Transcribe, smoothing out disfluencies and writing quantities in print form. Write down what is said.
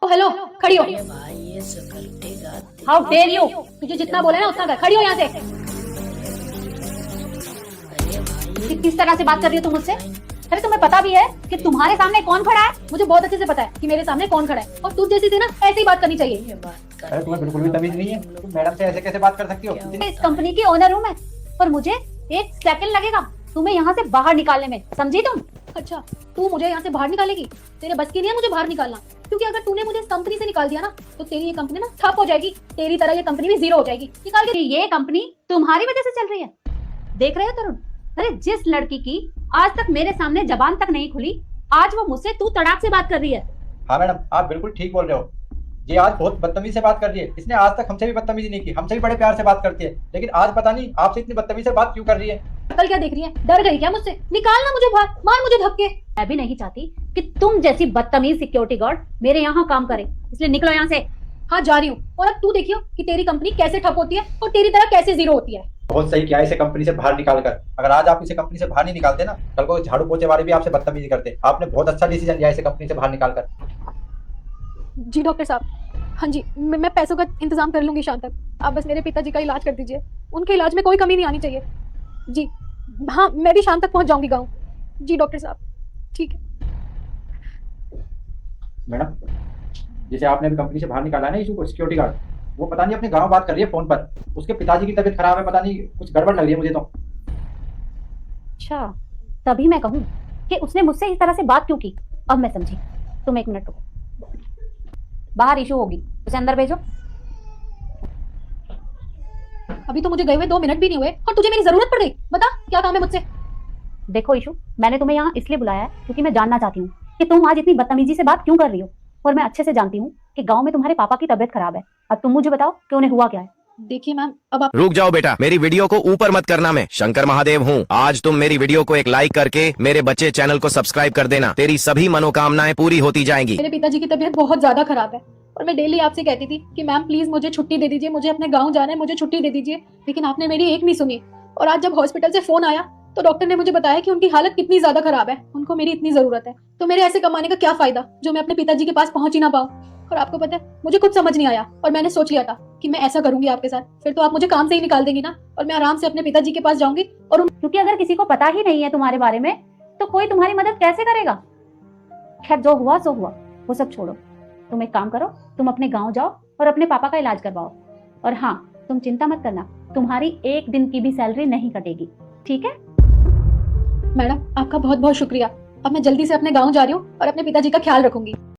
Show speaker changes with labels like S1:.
S1: Hello, खड़ी हो।
S2: अरे भाई ये security guard
S1: how dare you, तुझे जितना बोले ना उतना कर। खड़ी हो यहाँ से।
S2: अरे भाई
S1: किस तरह से बात कर रही हो तुम मुझसे? अरे तुम्हें पता भी है कि तुम्हारे सामने कौन खड़ा है? मुझे बहुत अच्छे से पता है कि मेरे सामने कौन खड़ा है। और तू जैसी थी ना ऐसे ही बात करनी चाहिए।
S2: ये बात
S3: अरे तुम्हें बिल्कुल भी तमीज नहीं है, तुम मैडम से ऐसे कैसे बात कर सकती हो?
S1: इस कंपनी की ओनर हूँ मैं, और मुझे एक सेकंड लगेगा तुम्हें यहाँ से बाहर निकालने में, समझी तुम? अच्छा, तू मुझे यहाँ से बाहर निकालेगी? तेरे बस की नहीं है मुझे बाहर निकालना, क्योंकि अगर तूने मुझे इस कंपनी से निकाल दिया ना तो तेरी ये कंपनी ना ठप हो जाएगी। तेरी तरह ये कंपनी भी जीरो हो जाएगी। निकाल के। ये कंपनी तुम्हारी वजह से चल रही है। देख रहे हो तरुण, अरे जिस लड़की की आज तक मेरे सामने जबान तक नहीं खुली, आज वो मुझसे तू तड़ाक से बात कर रही है।
S3: हाँ मैडम, आप बिल्कुल ठीक बोल रहे हो। ये आज बहुत बदतमीजी से बात कर रही है। इसने आज तक हमसे भी बदतमीजी नहीं की, हमसे भी बड़े प्यार से बात करती है, लेकिन आज पता नहीं आपसे इतनी बदतमीजी से बात क्यों कर रही है।
S1: कल क्या देख रही है? डर गई क्या मुझसे? निकालना मुझे बाहर, मार मुझे धक्के। मैं भी नहीं चाहती कि तुम जैसी बदतमीज सिक्योरिटी गार्ड मेरे यहाँ काम करे, इसलिए निकलो यहाँ से। हाँ जा रही हूँ, और अब तू देखियो कि तेरी कंपनी कैसे ठप होती है और तेरी तरह कैसे जीरो होती है।
S3: बहुत सही किया इसे कंपनी से बाहर निकाल कर। अगर आज आप इसे कंपनी से बाहर नहीं निकालते ना, कल को झाड़ू पोछे वाले भी आपसे बदतमीजी करते। आपने बहुत अच्छा डिसीजन लिया इसे कंपनी से बाहर निकाल कर।
S1: जी डॉक्टर साहब, हाँ जी, मैं पैसों का इंतजाम कर लूंगी शाम तक। आप बस मेरे पिताजी का इलाज कर दीजिए, उनके इलाज में कोई कमी नहीं आनी चाहिए। जी हाँ, मैं भी शाम तक पहुंच जाऊंगी गाँव। जी डॉक्टर साहब, ठीक है।
S3: मैडम, जैसे आपने अभी कंपनी से बाहर निकाला है ना इशू को, सिक्योरिटी गार्ड, वो पता नहीं अपने गाँव बात कर रही है फोन पर। उसके पिताजी की तबीयत खराब है, पता नहीं कुछ गड़बड़ लग रही है मुझे तो।
S1: अच्छा, तभी मैं कहूँ कि उसने मुझसे इस तरह से बात क्यों की। अब मैं समझी। तुम एक मिनट रुको, बाहर इशू होगी, उसे अंदर भेजो। अभी तो मुझे गए हुए 2 मिनट भी नहीं हुए और तुझे मेरी जरूरत पड़ गई। बता क्या काम है मुझसे? देखो इशू, मैंने तुम्हें यहाँ इसलिए बुलाया है क्योंकि मैं जानना चाहती हूँ कि तुम आज इतनी बदतमीजी से बात क्यों कर रही हो। और मैं अच्छे से जानती हूँ कि गांव में तुम्हारे पापा की तबीयत खराब है। अब तुम मुझे बताओ कि उन्हें हुआ क्या है। देखिए मैम, अब आप
S4: रुक जाओ बेटा, मेरी वीडियो को ऊपर मत करना। मैं शंकर महादेव हूँ। आज तुम मेरी वीडियो को एक लाइक करके मेरे बच्चे चैनल को सब्सक्राइब कर देना। तेरी सभी मनोकामनाएं पूरी होती जाएंगी।
S1: मेरे पिताजी की तबीयत बहुत ज्यादा खराब है और मैं डेली आपसे कहती थी कि मैम प्लीज मुझे छुट्टी दे दीजिए, मुझे अपने गांव जाना है, मुझे छुट्टी दे दीजिए, लेकिन आपने मेरी एक नहीं सुनी। और आज जब हॉस्पिटल से फोन आया तो डॉक्टर ने मुझे बताया कि उनकी हालत कितनी ज्यादा खराब है, उनको मेरी इतनी जरूरत है। तो मेरे ऐसे कमाने का क्या फायदा जो मैं अपने पिताजी के पास पहुंच ही ना पाऊं। और आपको पता है, मुझे कुछ समझ नहीं आया और मैंने सोच लिया था कि मैं ऐसा करूंगी आपके साथ, फिर तो आप मुझे काम से ही निकाल देंगी ना, और मैं आराम से अपने पिताजी के पास जाऊंगी। और क्योंकि अगर किसी को पता ही नहीं है तुम्हारे बारे में तो कोई तुम्हारी मदद कैसे करेगा। खैर, जो हुआ सो हुआ, वो सब छोड़ो। तुम एक काम करो, तुम अपने गाँव जाओ और अपने पापा का इलाज करवाओ। और हाँ, तुम चिंता मत करना, तुम्हारी एक दिन की भी सैलरी नहीं कटेगी, ठीक है? मैडम, आपका बहुत बहुत शुक्रिया। अब मैं जल्दी से अपने गाँव जा रही हूँ और अपने पिताजी का ख्याल रखूंगी।